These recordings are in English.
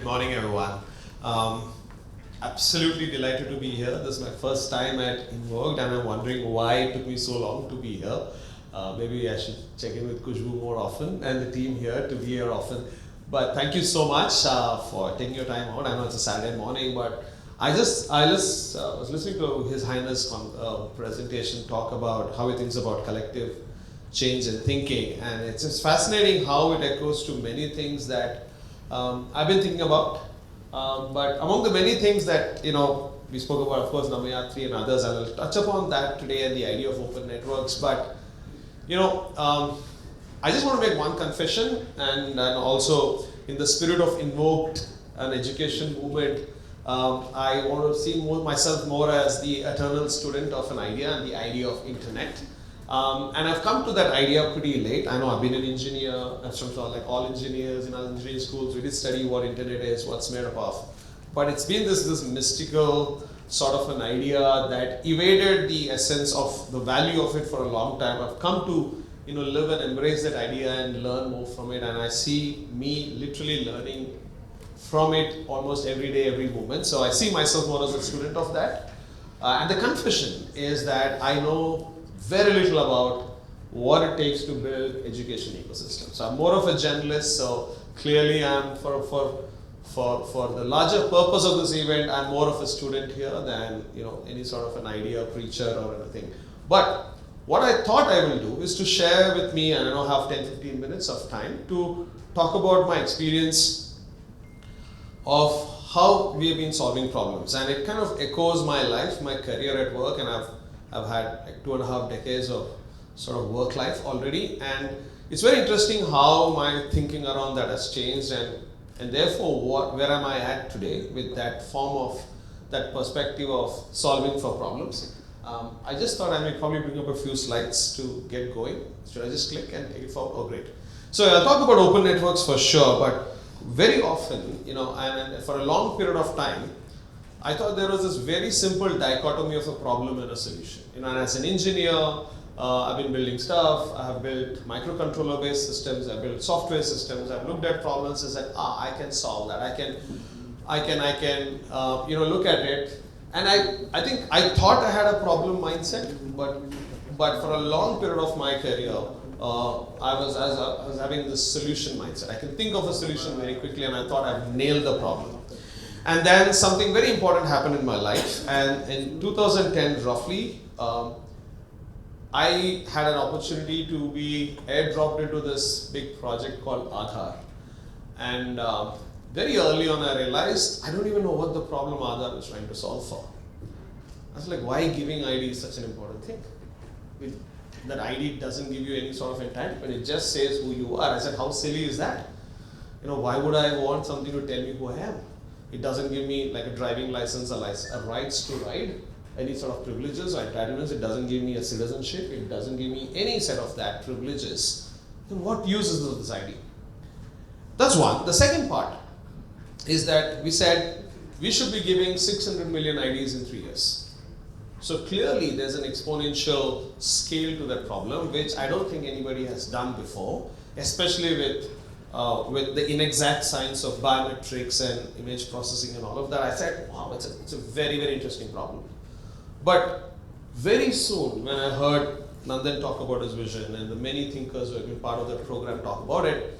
morning, everyone. Absolutely delighted to be here. This is my first time at InvokED, and I'm wondering why it took me so long to be here. Maybe I should check in with Kushbu more often and the team here to be here often. But thank you so much for taking your time out. I know it's a Saturday morning, but I just was listening to His Highness presentation talk about how he thinks about collective change and thinking, and it's just fascinating how it echoes to many things that I've been thinking about. But among the many things that we spoke about, of course, Namayatri and others, I will touch upon that today and the idea of open networks. But I just want to make one confession, and also in the spirit of invoked an education movement, I want to see myself more as the eternal student of an idea and the idea of internet. And I've come to that idea pretty late. I know I've been an engineer, I'm sure like all engineers in our engineering schools, we did study what internet is, what's made up of. But it's been this mystical sort of an idea that evaded the essence of the value of it for a long time. I've come to live and embrace that idea and learn more from it, and I see me literally learning from it almost every day, every moment. So I see myself more as a student of that. And the confession is that I know very little about what it takes to build education ecosystems. So I'm more of a generalist, so clearly I'm for the larger purpose of this event, I'm more of a student here than any sort of an idea preacher or anything. But what I thought I will do is to share with me, and I have 10-15 minutes of time to talk about my experience of how we have been solving problems. And it kind of echoes my life, my career at work, and I've had like 2.5 decades of sort of work life already, and it's very interesting how my thinking around that has changed, and therefore where am I at today with that form of that perspective of solving for problems. I just thought I might probably bring up a few slides to get going. Should I just click and take it forward? Oh, great. So I'll talk about open networks for sure, but very often, and for a long period of time, I thought there was this very simple dichotomy of a problem and a solution. And as an engineer, I've been building stuff. I have built microcontroller-based systems. I've built software systems. I've looked at problems and said, I can solve that. I can look at it. And I think I thought I had a problem mindset, but for a long period of my career, I was having this solution mindset. I can think of a solution very quickly, and I thought I've nailed the problem. And then something very important happened in my life, and in 2010 roughly, I had an opportunity to be airdropped into this big project called Aadhaar. And very early on I realized I don't even know what the problem Aadhaar was trying to solve for. I was like, why giving ID is such an important thing? That ID doesn't give you any sort of entitlement, it just says who you are. I said, how silly is that? Why would I want something to tell me who I am? It doesn't give me like a driving license, a rights to ride, any sort of privileges or entitlements. It doesn't give me a citizenship. It doesn't give me any set of that privileges. Then what use is this ID? That's one. The second part is that we said we should be giving 600 million IDs in 3 years. So clearly there's an exponential scale to that problem, which I don't think anybody has done before, especially with the inexact science of biometrics and image processing and all of that. I said, wow, it's a very, very interesting problem. But very soon, when I heard Nandan talk about his vision and the many thinkers who have been part of that program talk about it,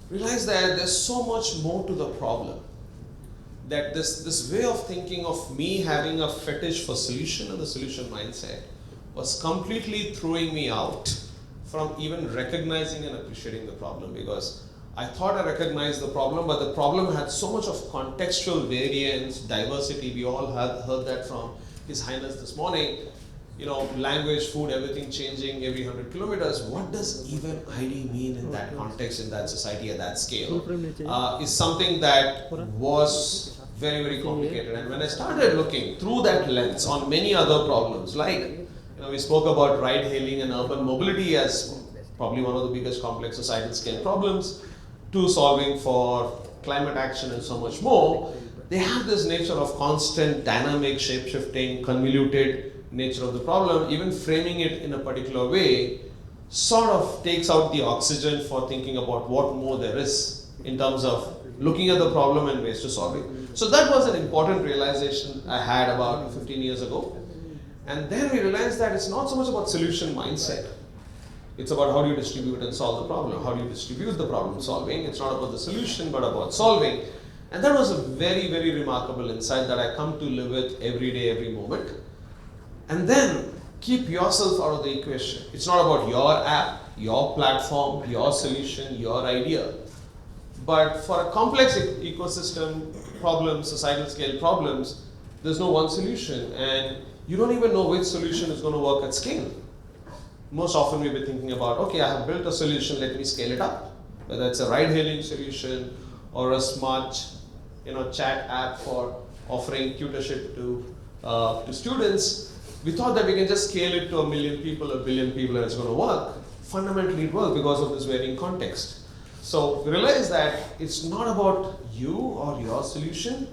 realized that there's so much more to the problem. That this way of thinking of me having a fetish for solution and the solution mindset was completely throwing me out from even recognizing and appreciating the problem, because I thought I recognized the problem, but the problem had so much of contextual variance, diversity. We all have heard that from His Highness this morning. Language, food, everything changing every 100 kilometers. What does even ID mean in that context, in that society, at that scale? Is something that was very, very complicated. And when I started looking through that lens on many other problems, like we spoke about ride hailing and urban mobility as probably one of the biggest complex societal scale problems, to solving for climate action and so much more, they have this nature of constant, dynamic, shape-shifting, convoluted nature of the problem. Even framing it in a particular way sort of takes out the oxygen for thinking about what more there is in terms of looking at the problem and ways to solve it. So that was an important realization I had about 15 years ago. And then we realized that it's not so much about solution mindset. It's about how do you distribute and solve the problem. How do you distribute the problem solving? It's not about the solution, but about solving. And that was a very, very remarkable insight that I come to live with every day, every moment. And then keep yourself out of the equation. It's not about your app, your platform, your solution, your idea. But for a complex ecosystem problem, societal scale problems, there's no one solution. And you don't even know which solution is going to work at scale. Most often we'll be thinking about, okay, I have built a solution, let me scale it up. Whether it's a ride-hailing solution or a smart chat app for offering tutorship to students, we thought that we can just scale it to 1 million people, 1 billion people, and it's going to work. Fundamentally it worked because of this varying context. So we realized that it's not about you or your solution,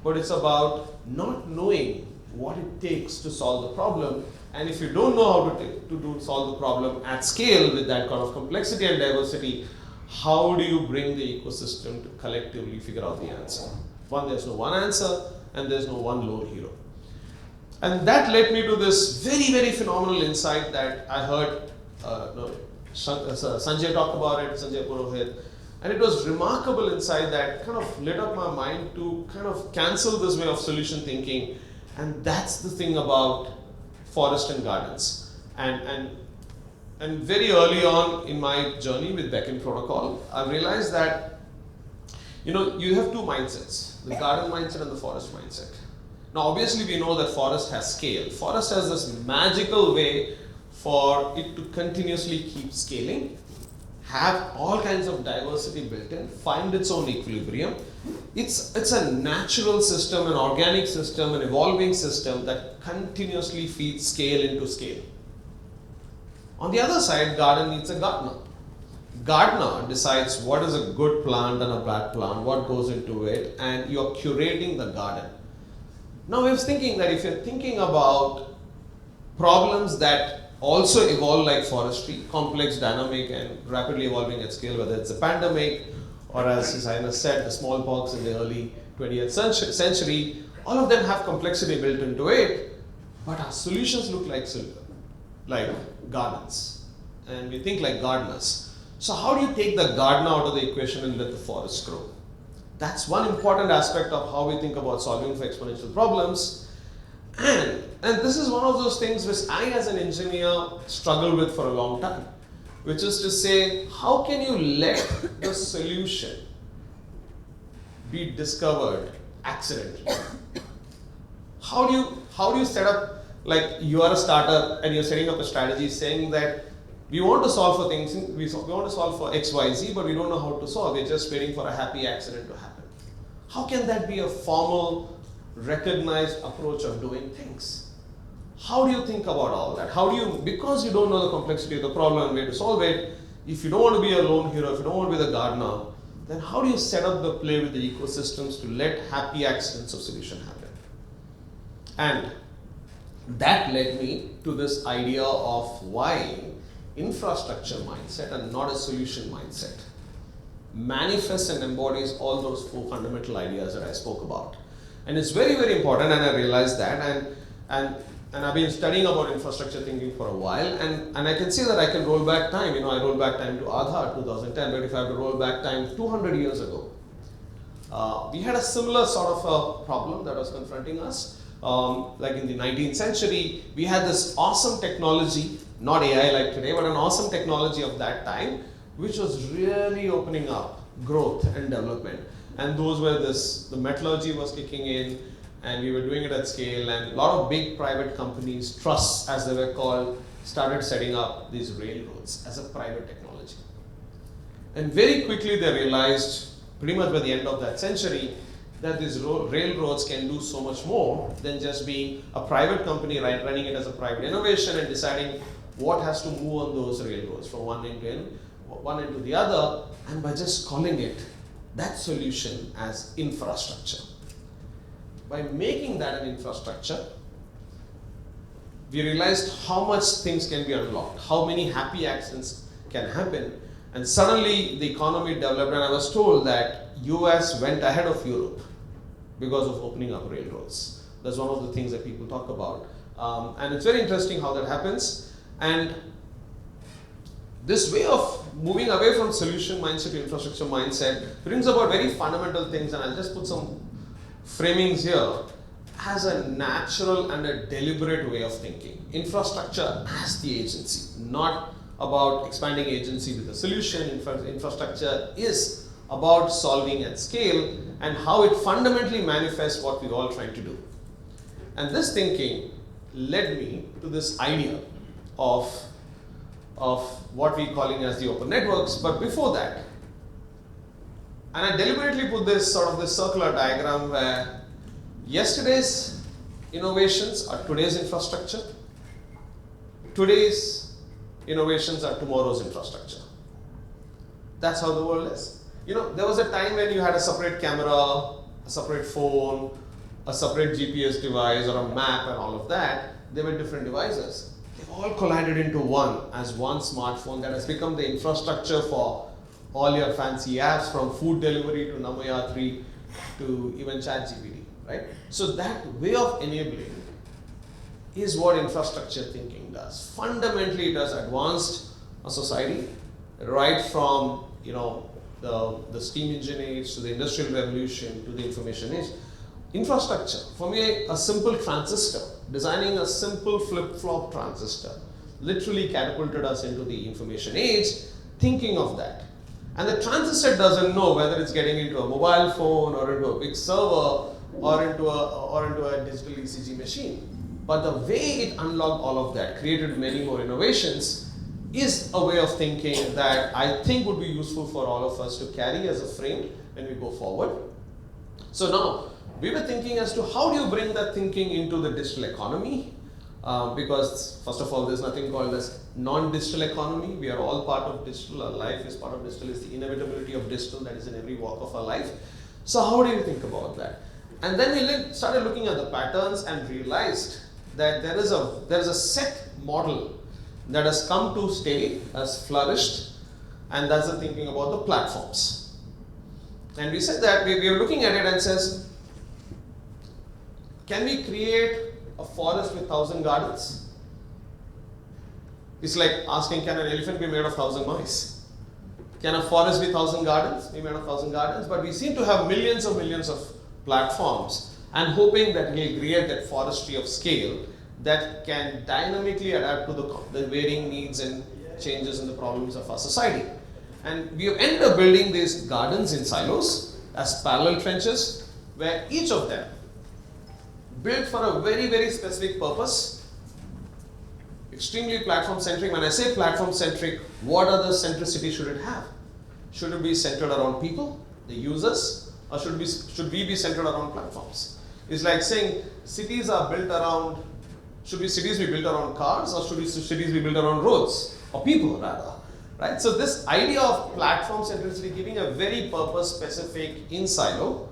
but it's about not knowing what it takes to solve the problem. And if you don't know how to solve the problem at scale with that kind of complexity and diversity, how do you bring the ecosystem to collectively figure out the answer? One, there's no one answer, and there's no one lone hero. And that led me to this very, very phenomenal insight that I heard Sanjay talk about it, Sanjay Purohit. And it was remarkable insight that kind of lit up my mind to kind of cancel this way of solution thinking. And that's the thing about forest and gardens. And very early on in my journey with Beckn Protocol, I realized that you have two mindsets, the garden mindset and the forest mindset. Now obviously we know that forest has scale. Forest has this magical way for it to continuously keep scaling, have all kinds of diversity built in, find its own equilibrium. It's a natural system, an organic system, an evolving system that continuously feeds scale into scale. On the other side, garden needs a gardener. Gardener decides what is a good plant and a bad plant, what goes into it, and you're curating the garden. Now I was thinking that if you're thinking about problems that also evolve like forestry, complex, dynamic, and rapidly evolving at scale, whether it's a pandemic, or as Saina said, the smallpox in the early 20th century, all of them have complexity built into it, but our solutions look like gardens, and we think like gardeners. So how do you take the gardener out of the equation and let the forest grow? That's one important aspect of how we think about solving for exponential problems. And this is one of those things which I as an engineer struggled with for a long time, which is to say, how can you let the solution be discovered accidentally? How do you set up, like you are a startup and you're setting up a strategy saying that we want to solve for things, we want to solve for X, Y, Z, but we don't know how to solve. We're just waiting for a happy accident to happen. How can that be a formal, recognized approach of doing things? How do you think about all that? How do you, because you don't know the complexity of the problem and way to solve it, if you don't want to be a lone hero, if you don't want to be the gardener, then how do you set up the play with the ecosystems to let happy accidents of solution happen? And that led me to this idea of why infrastructure mindset and not a solution mindset manifests and embodies all those four fundamental ideas that I spoke about. And it's very, very important, and I realized that, and I've been studying about infrastructure thinking for a while, and I can see that I can roll back time. I roll back time to Aadhaar 2010, but if I have to roll back time 200 years ago, we had a similar sort of a problem that was confronting us. Like in the 19th century, we had this awesome technology, not AI like today, but an awesome technology of that time, which was really opening up growth and development. And those were the metallurgy was kicking in, and we were doing it at scale, and a lot of big private companies, trusts as they were called, started setting up these railroads as a private technology. And very quickly they realized, pretty much by the end of that century, that these railroads can do so much more than just being a private company running it as a private innovation and deciding what has to move on those railroads from one end to the other, and by just calling it that solution as infrastructure. By making that an infrastructure, we realized how much things can be unlocked, how many happy accidents can happen, And suddenly the economy developed, and I was told that US went ahead of Europe because of opening up railroads. That's one of the things that people talk about. And it's very interesting how that happens. And this way of moving away from solution mindset to infrastructure mindset brings about very fundamental things, and I'll just put some framings here, as a natural and a deliberate way of thinking. Infrastructure as the agency, not about expanding agency with a solution. Infrastructure is about solving at scale and how it fundamentally manifests what we're all trying to do. And this thinking led me to this idea of what we're calling as the open networks. But before that, and I deliberately put this sort of this circular diagram where yesterday's innovations are today's infrastructure, today's innovations are tomorrow's infrastructure. That's how the world is. There was a time when you had a separate camera, a separate phone, a separate GPS device or a map and all of that. They were different devices. They've all collided into one as one smartphone that has become the infrastructure for all your fancy apps, from food delivery to Namo Yatri to even ChatGPT, right? So that way of enabling is what infrastructure thinking does. Fundamentally, it has advanced a society right from the steam engine age to the industrial revolution to the information age. Infrastructure, for me, a simple transistor, designing a simple flip-flop transistor, literally catapulted us into the information age, thinking of that. And the transistor doesn't know whether it's getting into a mobile phone or into a big server or into a digital ECG machine. But the way it unlocked all of that, created many more innovations, is a way of thinking that I think would be useful for all of us to carry as a frame when we go forward. So now, we were thinking as to how do you bring that thinking into the digital economy, because first of all, there's nothing called as non-digital economy. We are all part of digital. Our life is part of digital. It's the inevitability of digital that is in every walk of our life. So how do you think about that? And then we started looking at the patterns and realized that there is a set model that has come to stay, has flourished, and that's the thinking about the platforms. And we said that we are looking at it and says, can we create a forest with 1,000 gardens? It's like asking, can an elephant be made of 1,000 mice? Can a forest be 1,000 gardens? Be made of 1,000 gardens? But we seem to have millions of platforms, and hoping that we'll create that forestry of scale that can dynamically adapt to the varying needs and changes in the problems of our society. And we have ended up building these gardens in silos as parallel trenches, where each of them built for a very, very specific purpose, extremely platform-centric. When I say platform-centric, what other centricity should it have? Should it be centered around people, the users, or should we be centered around platforms? It's like saying cities are built around, should cities be built around cars, or should cities be built around roads, or people rather, right? So this idea of platform centricity, giving a very purpose-specific in silo,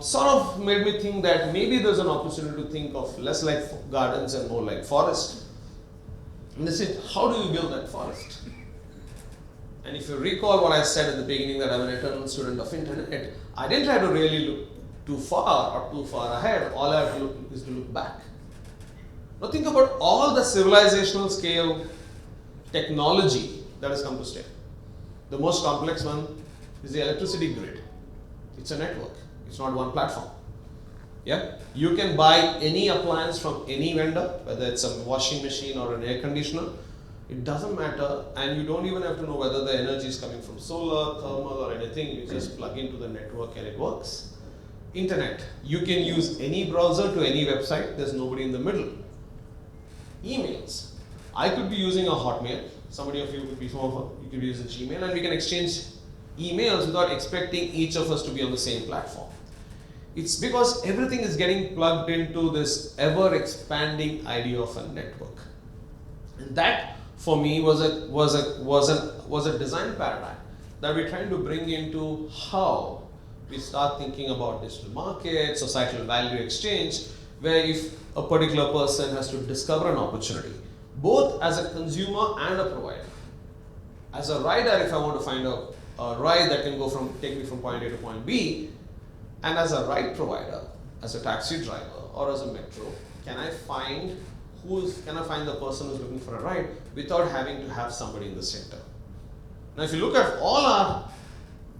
sort of made me think that maybe there's an opportunity to think of less like gardens and more like forest. And they said, how do you build that forest? And if you recall what I said at the beginning, that I'm an eternal student of internet, I didn't try to really look too far or too far ahead. All I have to look is to look back. Now think about all the civilizational scale technology that has come to stay. The most complex one is the electricity grid. It's a network. It's not one platform. Yeah, you can buy any appliance from any vendor, whether it's a washing machine or an air conditioner. It doesn't matter, and you don't even have to know whether the energy is coming from solar, thermal, or anything. You just plug into the network and it works. Internet, you can use any browser to any website. There's nobody in the middle. Emails, I could be using a Hotmail. Somebody of you could be you could be using Gmail, and we can exchange emails without expecting each of us to be on the same platform. It's because everything is getting plugged into this ever-expanding idea of a network, and that, for me, was a design paradigm that we're trying to bring into how we start thinking about digital markets, societal value exchange, where if a particular person has to discover an opportunity, both as a consumer and a provider, As a rider, if I want to find a ride that can take me from point A to point B, and as a ride provider, as a taxi driver or as a metro, can I find the person who's looking for a ride without having to have somebody in the center? Now, if you look at all our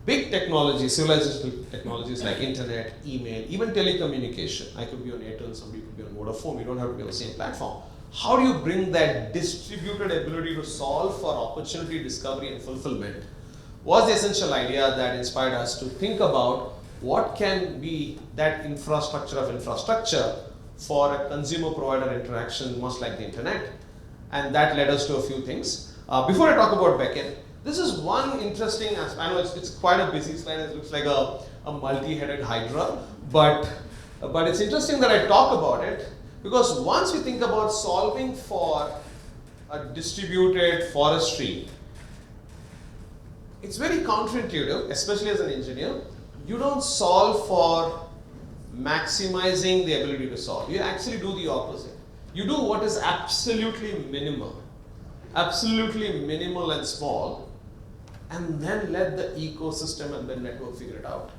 big technologies, civilizational technologies like internet, email, even telecommunication, I could be on Airtel, somebody could be on Vodafone, we don't have to be on the same platform. How do you bring that distributed ability to solve for opportunity discovery and fulfillment was the essential idea that inspired us to think about what can be that infrastructure of infrastructure for a consumer-provider interaction, much like the internet. And that led us to a few things. Before I talk about Beckn, this is one interesting aspect. I know it's quite a busy slide. It looks like a multi-headed hydra, but it's interesting that I talk about it because once you think about solving for a distributed forestry, it's very counterintuitive, especially as an engineer. You don't solve for maximizing the ability to solve. You actually do the opposite. You do what is absolutely minimal and small, and then let the ecosystem and the network figure it out.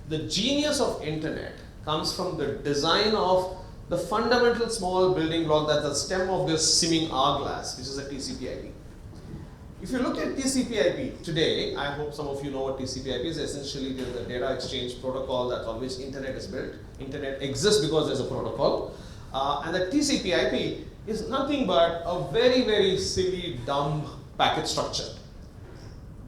The genius of internet comes from the design of the fundamental small building block that's the stem of this seeming hourglass, which is a TCP/IP. If you look at TCP/IP today, I hope some of you know what TCP/IP is. Essentially, the data exchange protocol that's on which internet is built. Internet exists because there's a protocol. And the TCP/IP is nothing but a very, very silly, dumb packet structure.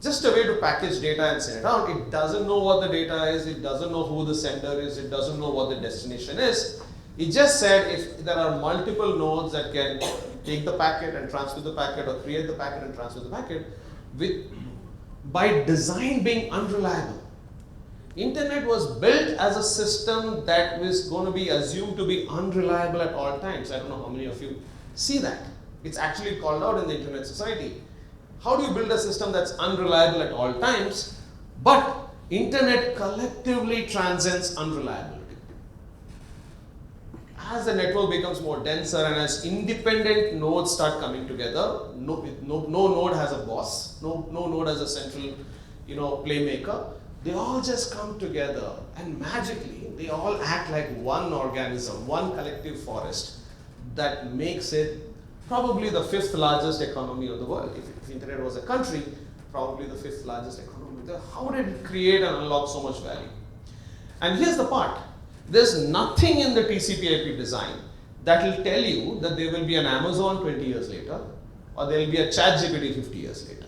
Just a way to package data and send it out. It doesn't know what the data is. It doesn't know who the sender is. It doesn't know what the destination is. It just said if there are multiple nodes that can take the packet and transmit the packet or create the packet and transmit the packet, by design being unreliable. Internet was built as a system that was going to be assumed to be unreliable at all times. I don't know how many of you see that. It's actually called out in the internet society. How do you build a system that's unreliable at all times? But internet collectively transcends unreliability. As the network becomes more denser and as independent nodes start coming together, no node has a boss, no node has a central, playmaker. They all just come together and magically they all act like one organism, one collective forest that makes it probably the 5th largest economy of the world. If the internet was a country, probably the 5th largest economy. How did it create and unlock so much value? And here's the part. There's nothing in the TCP/IP design that will tell you that there will be an Amazon 20 years later or there will be a ChatGPT 50 years later.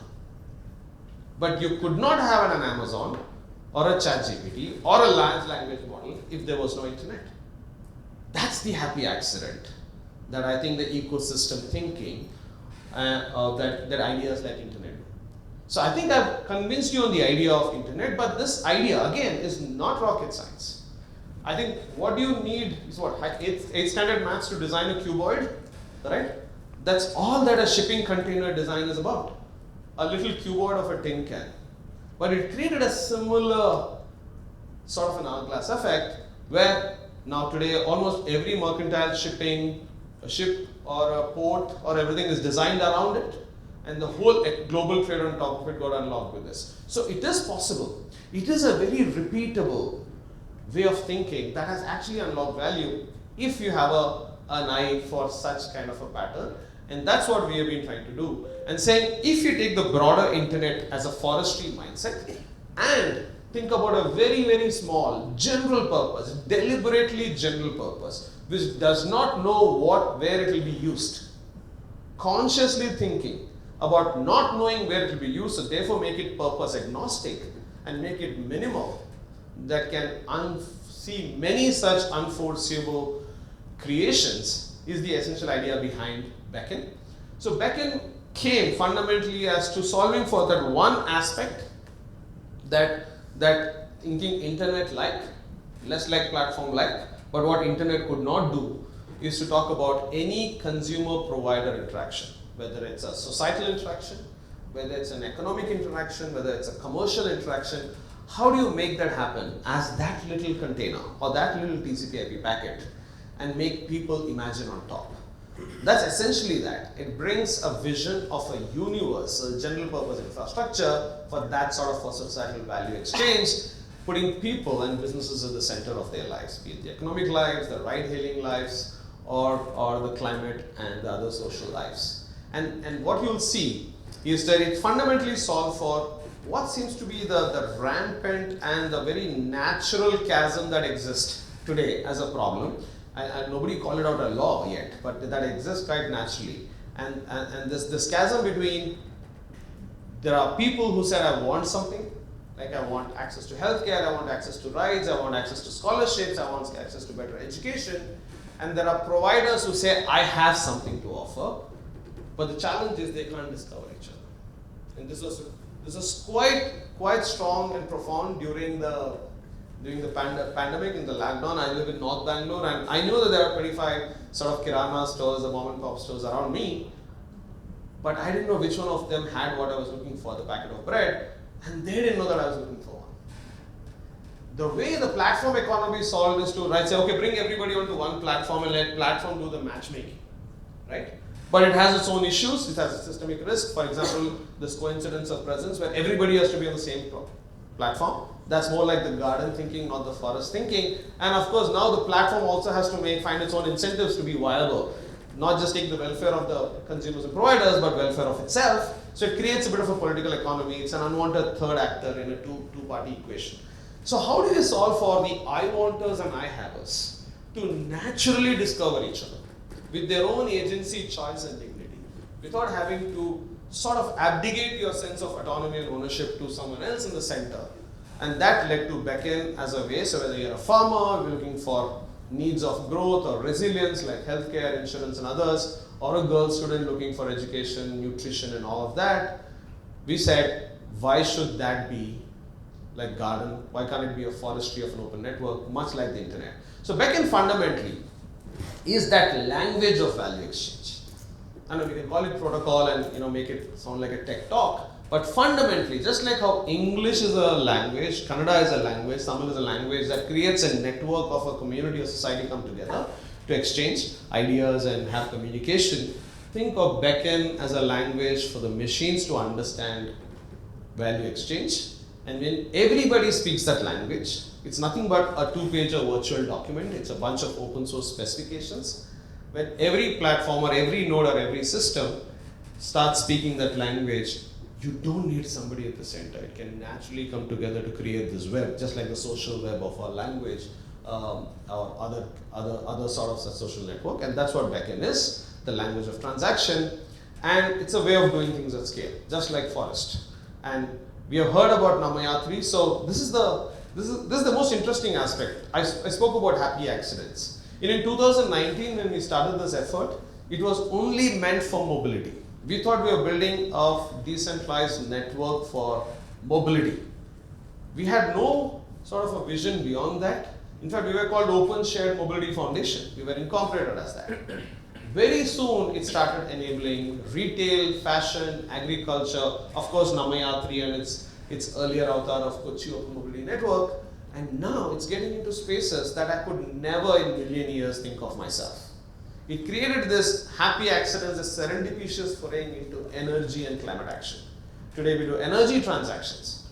But you could not have an Amazon or a ChatGPT or a large language model if there was no internet. That's the happy accident that I think the ecosystem thinking that ideas like internet do. So I think I've convinced you on the idea of internet, but this idea again is not rocket science. I think what you need is what? 8th standard maths to design a cuboid, right? That's all that a shipping container design is about. A little cuboid of a tin can. But it created a similar sort of an hourglass effect where now today almost every mercantile shipping, a ship or a port or everything is designed around it, and the whole global trade on top of it got unlocked with this. So it is possible. It is a very repeatable way of thinking that has actually unlocked value if you have an eye for such kind of a pattern. And that's what we have been trying to do. And saying if you take the broader internet as a forestry mindset and think about a very, very small general purpose, deliberately general purpose, which does not know where it will be used. Consciously thinking about not knowing where it will be used, so therefore make it purpose agnostic and make it minimal, that can see many such unforeseeable creations is the essential idea behind Beckn. So Beckn came fundamentally as to solving for that one aspect that thinking internet-like, less like platform-like, but what internet could not do is to talk about any consumer-provider interaction, whether it's a societal interaction, whether it's an economic interaction, whether it's a commercial interaction. How do you make that happen as that little container or that little TCP/IP packet and make people imagine on top? That's essentially that. It brings a vision of a universal general purpose infrastructure for that sort of societal value exchange, putting people and businesses at the center of their lives, be it the economic lives, the ride-hailing lives, or the climate and the other social lives. And what you'll see is that it fundamentally solves for what seems to be the rampant and the very natural chasm that exists today as a problem. And nobody called it out a law yet, but that exists quite naturally. And this chasm between, there are people who said, I want something, like I want access to healthcare, I want access to rides, I want access to scholarships, I want access to better education. And there are providers who say, I have something to offer, but the challenge is they can't discover each other. And this was quite strong and profound during the pandemic, in the lockdown. I live in North Bangalore, and I know that there are 25 sort of kirana stores, the mom and pop stores around me, but I didn't know which one of them had what I was looking for, the packet of bread, and they didn't know that I was looking for one. The way the platform economy is solved is to say, okay, bring everybody onto one platform and let platform do the matchmaking, right? But it has its own issues. It has a systemic risk. For example, this coincidence of presence where everybody has to be on the same platform. That's more like the garden thinking, not the forest thinking. And of course, now the platform also has to find its own incentives to be viable. Not just take the welfare of the consumers and providers, but welfare of itself. So it creates a bit of a political economy. It's an unwanted third actor in a two-party equation. So how do you solve for the I-wanters and I-havers to naturally discover each other with their own agency, choice, and dignity, without having to sort of abdicate your sense of autonomy and ownership to someone else in the center? And that led to Beckn as a way. So whether you're a farmer, you're looking for needs of growth or resilience like healthcare, insurance, and others, or a girl student looking for education, nutrition, and all of that, we said, why should that be like garden? Why can't it be a forestry of an open network, much like the internet? So Beckn fundamentally is that language of value exchange. I know we can call it protocol and make it sound like a tech talk, but fundamentally, just like how English is a language, Kannada is a language, Tamil is a language that creates a network of a community or society come together to exchange ideas and have communication, think of Beckn as a language for the machines to understand value exchange. And when everybody speaks that language, it's nothing but a two-pager virtual document. It's a bunch of open source specifications. When every platform or every node or every system starts speaking that language, you don't need somebody at the center. It can naturally come together to create this web, just like the social web of our language or other sort of social network. And that's what Beckn is, the language of transaction. And it's a way of doing things at scale, just like Forest. And we have heard about Namayatri. So this is the most interesting aspect. I spoke about happy accidents. In 2019, when we started this effort, it was only meant for mobility. We thought we were building a decentralized network for mobility. We had no sort of a vision beyond that. In fact, we were called Open Shared Mobility Foundation. We were incorporated as that. Very soon, it started enabling retail, fashion, agriculture, of course, Namayatri and its earlier avatar of Kochi Open Mobility Network. And now it's getting into spaces that I could never in a million years think of myself. It created this happy accidents, this serendipitous foraying into energy and climate action. Today we do energy transactions.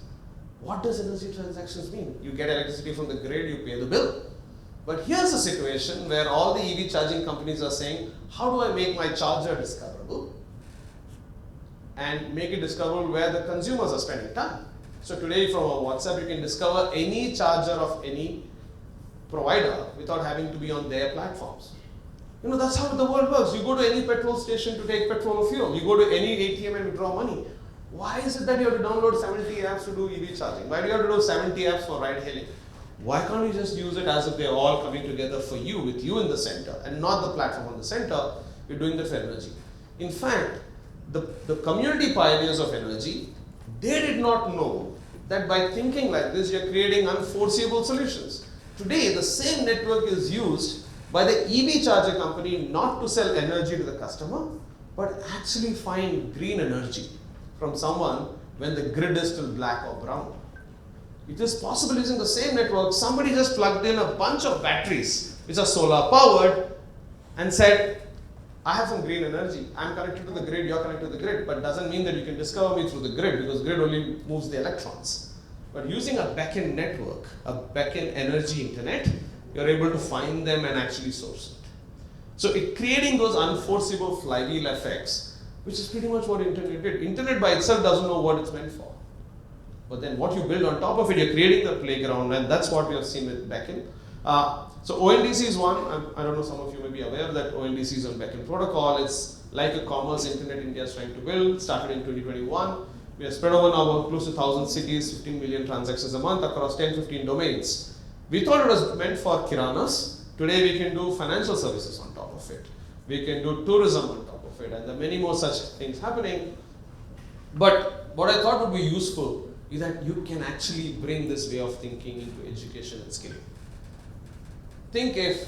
What does energy transactions mean? You get electricity from the grid, you pay the bill. But here's a situation where all the EV charging companies are saying, how do I make my charger discoverable? And make it discoverable where the consumers are spending time. So today from our WhatsApp, you can discover any charger of any provider without having to be on their platforms. That's how the world works. You go to any petrol station to take petrol or fuel. You go to any ATM and withdraw money. Why is it that you have to download 70 apps to do EV charging? Why do you have to do 70 apps for ride hailing? Why can't you just use it as if they're all coming together for you, with you in the center, and not the platform on the center? You're doing that for energy. In fact, the community pioneers of energy, they did not know that by thinking like this, you're creating unforeseeable solutions. Today, the same network is used by the EV charger company not to sell energy to the customer, but actually find green energy from someone when the grid is still black or brown. It is possible using the same network. Somebody just plugged in a bunch of batteries which are solar powered and said, I have some green energy, I'm connected to the grid, you're connected to the grid, but doesn't mean that you can discover me through the grid, because grid only moves the electrons. But using a Beckn network, a Beckn energy internet, you're able to find them and actually source it. So creating those unforeseeable flywheel effects, which is pretty much what internet did. Internet by itself doesn't know what it's meant for. But then what you build on top of it, you're creating the playground, and that's what we have seen with Beckn. So ONDC is one. I don't know, some of you may be aware that ONDC is on Beckn Protocol. It's like a commerce internet India is trying to build, started in 2021. We are spread over now close to 1,000 cities, 15 million transactions a month across 10-15 domains. We thought it was meant for kiranas. Today we can do financial services on top of it. We can do tourism on top of it, and there are many more such things happening. But what I thought would be useful is that you can actually bring this way of thinking into education and skilling. Think if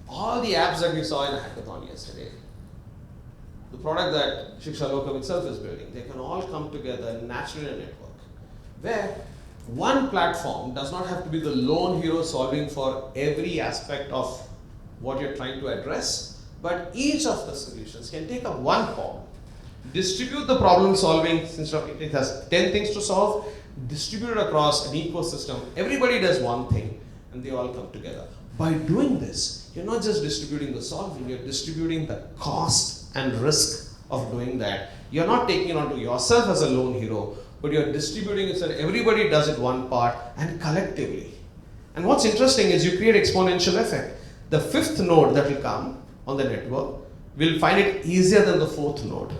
all the apps that we saw in a hackathon yesterday, the product that ShikshaLokam itself is building, they can all come together naturally in a network, where one platform does not have to be the lone hero solving for every aspect of what you're trying to address, but each of the solutions can take up one problem, distribute the problem solving, since it has 10 things to solve, distribute it across an ecosystem. Everybody does one thing, and they all come together. By doing this, you're not just distributing the solving, you're distributing the cost and risk of doing that. You're not taking it onto yourself as a lone hero, but you're distributing it so that everybody does it one part and collectively. And what's interesting is you create exponential effect. The fifth node that will come on the network will find it easier than the fourth node.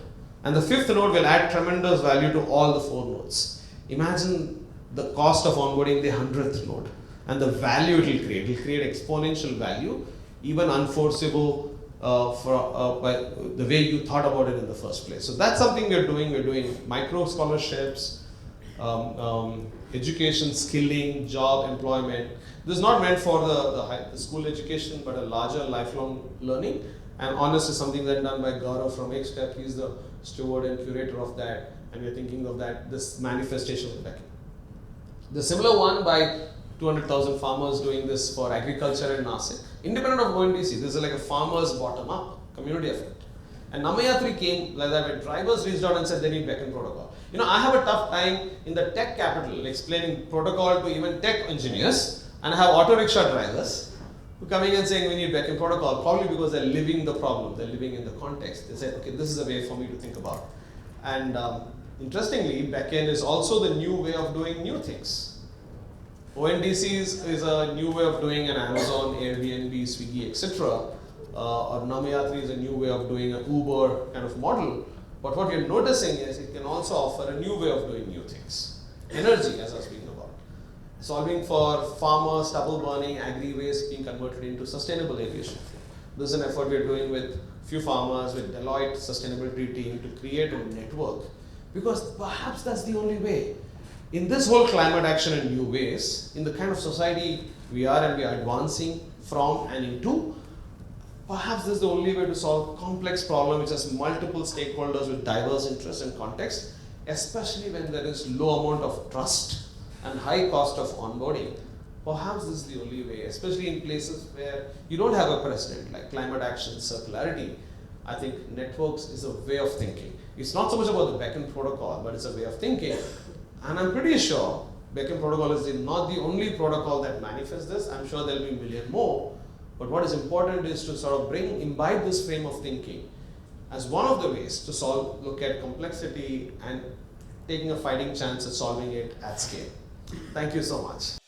And the fifth node will add tremendous value to all the four nodes. Imagine the cost of onboarding the 100th node and the value it will create. It will create exponential value, even unforeseeable by the way you thought about it in the first place. So that's something we're doing. We're doing micro scholarships, education, skilling, job, employment. This is not meant for the school education, but a larger lifelong learning. And honestly, something that's done by Gaurav from Xtep. He's the steward and curator of that, and we're thinking of that, this manifestation of the Beckn. The similar one by 200,000 farmers doing this for agriculture in Nasik. Independent of ONDC, this is like a farmers bottom-up community effect. And Namayatri came like that when drivers reached out and said they need Beckn Protocol. You know, I have a tough time in the tech capital explaining protocol to even tech engineers, and I have auto rickshaw drivers who are coming and saying we need Beckn Protocol, probably because they're living the problem, they're living in the context. They say, okay, this is a way for me to think about. And interestingly, Beckn is also the new way of doing new things. ONDC is a new way of doing an Amazon, Airbnb, Swiggy, etc. Or Namayatri is a new way of doing an Uber kind of model. But what you're noticing is it can also offer a new way of doing new things. Energy, as I was speaking about. Solving for farmer stubble burning, agri-waste being converted into sustainable aviation fuel. This is an effort we're doing with few farmers, with Deloitte sustainability team to create a network. Because perhaps that's the only way. In this whole climate action in new ways, in the kind of society we are and we are advancing from and into, perhaps this is the only way to solve complex problem which has multiple stakeholders with diverse interests and context, especially when there is low amount of trust and high cost of onboarding. Perhaps this is the only way, especially in places where you don't have a precedent like climate action, circularity. I think networks is a way of thinking. It's not so much about the Beckn Protocol, but it's a way of thinking. And I'm pretty sure Beckn Protocol is not the only protocol that manifests this. I'm sure there'll be a million more. But what is important is to sort of imbibe this frame of thinking as one of the ways to look at complexity and taking a fighting chance at solving it at scale. Thank you so much.